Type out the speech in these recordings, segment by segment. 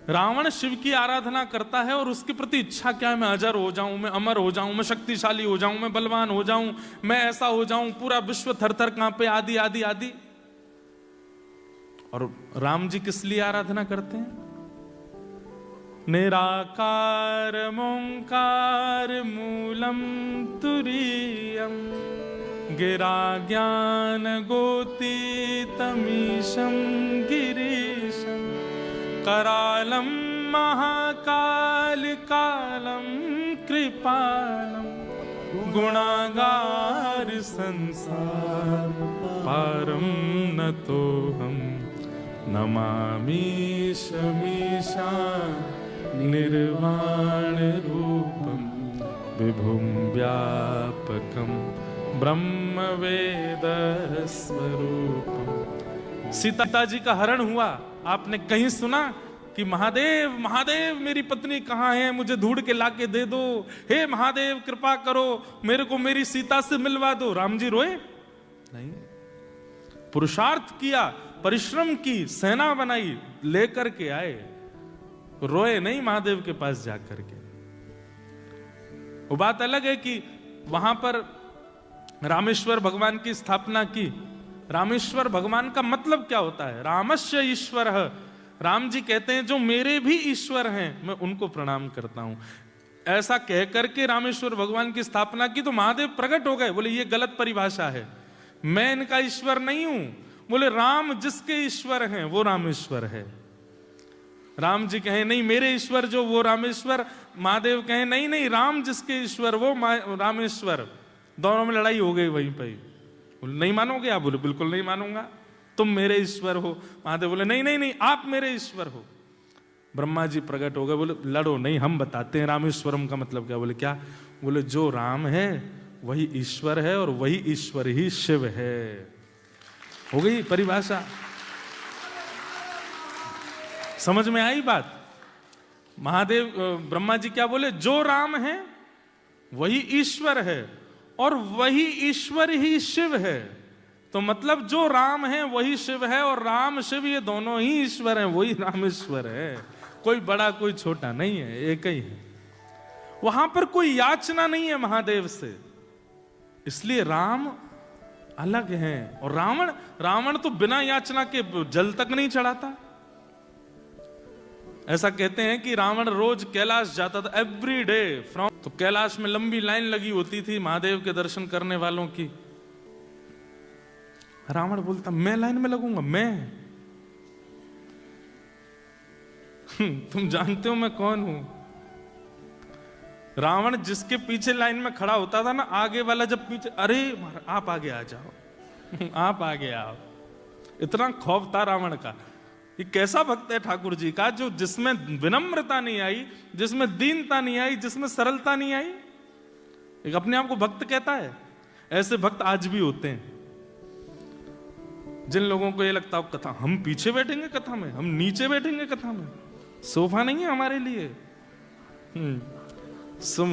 रावण शिव की आराधना करता है और उसके प्रति इच्छा क्या है, मैं अजर हो जाऊं, मैं अमर हो जाऊं, मैं शक्तिशाली हो जाऊं, मैं बलवान हो जाऊं, मैं ऐसा हो जाऊं, पूरा विश्व थर-थर कांपे, आदि आदि आदि। और राम जी किस लिए आराधना करते हैं? निराकार ओंकार मूलम तुरीयम गिरा ज्ञान गोतीतमीशं गिरीशं करालं महाकाल कालं कृपालं गुणागार संसार पारं नतोऽहं नमामि शमीशा निर्वाण रूपं विभुं व्यापकं ब्रह्म वेद स्वरूपम। सीता जी का हरण हुआ, आपने कहीं सुना कि महादेव महादेव मेरी पत्नी कहाँ है, मुझे ढूंढ के लाके दे दो, हे महादेव कृपा करो मेरे को मेरी सीता से मिलवा दो। राम जी रोए नहीं, पुरुषार्थ किया, परिश्रम की, सेना बनाई, लेकर के आए, रोए नहीं महादेव के पास जाकर के। वो बात अलग है कि वहां पर रामेश्वर भगवान की स्थापना की। रामेश्वर भगवान का मतलब क्या होता है? रामस्य ईश्वर। राम जी कहते हैं जो मेरे भी ईश्वर हैं मैं उनको प्रणाम करता हूं। ऐसा कह करके रामेश्वर भगवान की स्थापना की तो महादेव प्रकट हो गए, बोले ये गलत परिभाषा है, मैं इनका ईश्वर नहीं हूं। बोले राम जिसके ईश्वर हैं वो रामेश्वर है। राम जी कहे नहीं मेरे ईश्वर जो वो रामेश्वर, महादेव कहे नहीं नहीं राम जिसके ईश्वर वो रामेश्वर। दोनों में लड़ाई हो गई वहीं पर। बोले नहीं मानोगे आप? बोले बिल्कुल नहीं मानूंगा, तुम मेरे ईश्वर हो। महादेव बोले नहीं नहीं नहीं आप मेरे ईश्वर हो। ब्रह्मा जी प्रकट हो गए, बोले लड़ो नहीं, हम बताते हैं रामेश्वरम का मतलब क्या। बोले क्या? बोले जो राम है वही ईश्वर है और वही ईश्वर ही शिव है। हो गई परिभाषा, समझ में आई बात? महादेव ब्रह्मा जी क्या बोले? जो राम है वही ईश्वर है और वही ईश्वर ही शिव है। तो मतलब जो राम है वही शिव है और राम शिव ये दोनों ही ईश्वर हैं, वही रामेश्वर है। कोई बड़ा कोई छोटा नहीं है, एक ही है। वहां पर कोई याचना नहीं है महादेव से, इसलिए राम अलग हैं। और रावण तो बिना याचना के जल तक नहीं चढ़ाता। ऐसा कहते हैं कि रावण रोज कैलाश जाता था, एवरी डे फ्रॉम। तो कैलाश में लंबी लाइन लगी होती थी महादेव के दर्शन करने वालों की। रावण बोलता मैं लाइन में लगूंगा? मैं तुम जानते हो मैं कौन हूं? रावण जिसके पीछे लाइन में खड़ा होता था ना, आगे वाला जब पीछे, अरे आप आगे आ जाओ आप आगे आओ। इतना खौफ था रावण का। ये कैसा भक्त है ठाकुर जी का, जो जिसमें विनम्रता नहीं आई, जिसमें दीनता नहीं आई, जिसमें सरलता नहीं आई। एक अपने आप को भक्त कहता है। ऐसे भक्त आज भी होते हैं। जिन लोगों को ये लगता है कथा हम पीछे बैठेंगे, कथा में हम नीचे बैठेंगे, कथा में सोफा नहीं है हमारे लिए।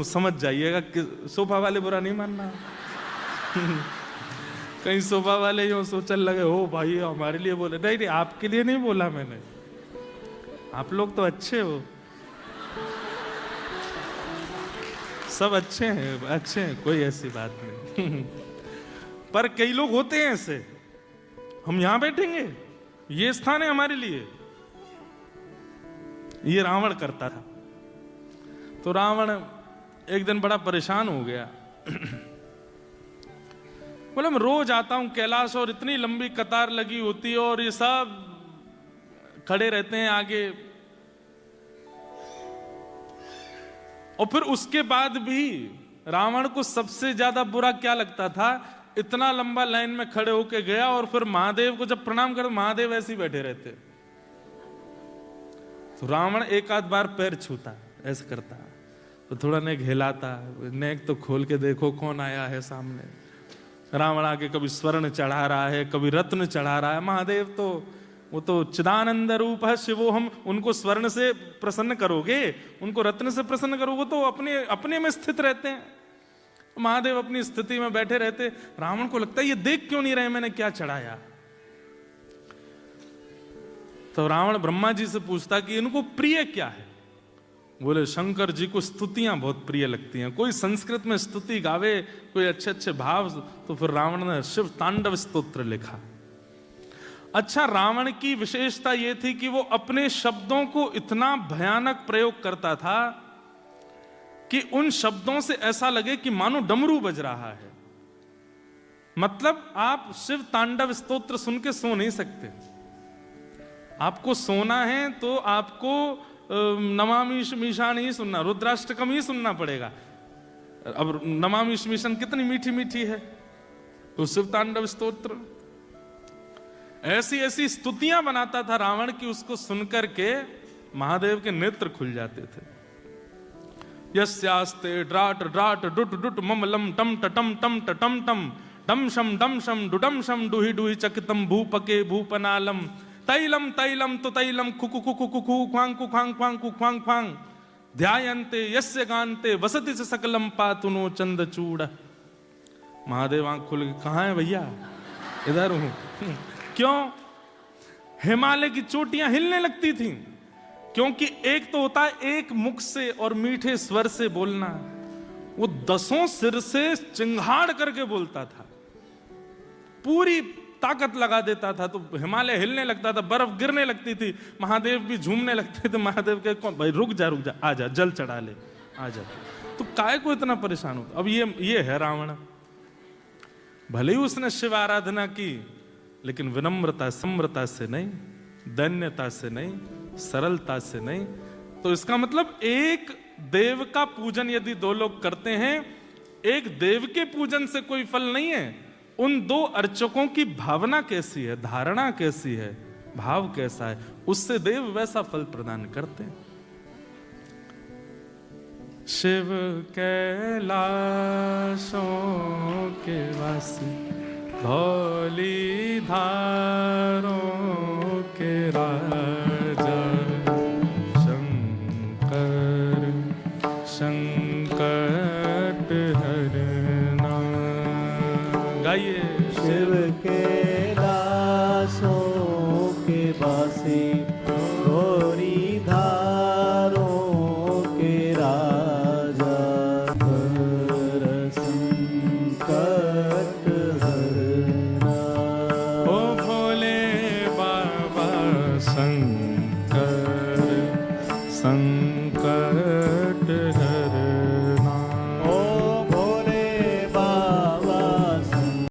समझ जाइएगा कि सोफा वाले बुरा नहीं मानना। कहीं सोफा वाले यूं सोचने लगे हो भाई हमारे लिए बोले, नहीं नहीं आपके लिए नहीं बोला मैंने, आप लोग तो अच्छे हो, सब अच्छे हैं, कोई ऐसी बात नहीं। पर कई लोग होते हैं ऐसे, हम यहां बैठेंगे, ये स्थान है हमारे लिए। ये रावण करता था। तो रावण एक दिन बड़ा परेशान हो गया। बोले मैं रोज आता हूं कैलाश और इतनी लंबी कतार लगी होती है और ये सब खड़े रहते हैं आगे, और फिर उसके बाद भी रावण को सबसे ज्यादा बुरा क्या लगता था? इतना लंबा लाइन में खड़े होके गया और फिर महादेव को जब प्रणाम कर, महादेव ऐसे ही बैठे रहते। तो रावण एक आध बार पैर छूता, ऐसे करता, तो थोड़ा नेक हिलाता, नेक तो खोल के देखो कौन आया है सामने। रावण आगे कभी स्वर्ण चढ़ा रहा है, कभी रत्न चढ़ा रहा है। महादेव तो वो तो चिदानंद रूप है शिवो, हम उनको स्वर्ण से प्रसन्न करोगे, उनको रत्न से प्रसन्न करोगे तो अपने अपने में स्थित रहते हैं। महादेव अपनी स्थिति में बैठे रहते। रावण को लगता है ये देख क्यों नहीं रहे मैंने क्या चढ़ाया। तो रावण ब्रह्मा जी से पूछता कि इनको प्रिय क्या है। बोले शंकर जी को स्तुतियां बहुत प्रिय लगती हैं, कोई संस्कृत में स्तुति गावे, कोई अच्छे अच्छे भाव, तो फिर रावण ने शिव तांडव स्तोत्र लिखा। अच्छा, रावण की विशेषता यह थी कि वो अपने शब्दों को इतना भयानक प्रयोग करता था कि उन शब्दों से ऐसा लगे कि मानो डमरू बज रहा है। मतलब आप शिव तांडव स्तोत्र सुन के सो नहीं सकते। आपको सोना है तो आपको नमामि मीशान ही सुनना, रुद्राष्टकम ही सुनना पड़ेगा। अब नमामि मीशान कितनी मीठी मीठी है, तो शिव तांडव स्तोत्र ऐसी ऐसी स्तुतियां बनाता था रावण की उसको सुनकर के महादेव के नेत्र खुल जाते थे। यस्यास्ते ड्राट ड्राट डुट डुट मम लम टम टम टम टम टम डम शम डुडम शम डुहि डुहि चकितम भूपके भूपनालम तैलम तैलम तो तैलम कुकु कुकु कुकु ख्वांग कुखांग ख्वांग कुख्वांग ख्वांग ध्यायन्ते यस्य गान्ते वसति च सकलम पातुनो चंदचूड़। महादेव आंख खुल के, कहाँ है भैया? इधर हूं। क्यों? हिमालय की चोटियां हिलने लगती थीं, क्योंकि एक तो होता है एक मुख से और मीठे स्वर से बोलना, वो 10 सिर से चिंगाड़ करके बोलता था, पूरी ताकत लगा देता था, तो हिमालय हिलने लगता था, बर्फ गिरने लगती थी, महादेव भी झूमने लगते थे। महादेव के भाई रुक जा आ जा, जल चढ़ा ले, आ जा। तो काय को इतना परेशान होता? अब ये है रावण। भले ही उसने शिव आराधना की, लेकिन विनम्रता सम्रता से नहीं, दैन्यता से नहीं, सरलता से नहीं। तो इसका मतलब एक देव का पूजन यदि 2 लोग करते हैं, एक देव के पूजन से कोई फल नहीं है, उन 2 अर्चकों की भावना कैसी है, धारणा कैसी है, भाव कैसा है, उससे देव वैसा फल प्रदान करते हैं। शिव कैलाशों के वासी, धौली धारों के राजा, शंकर संकट हरना। गाइए। शिव के लाशों के वासी,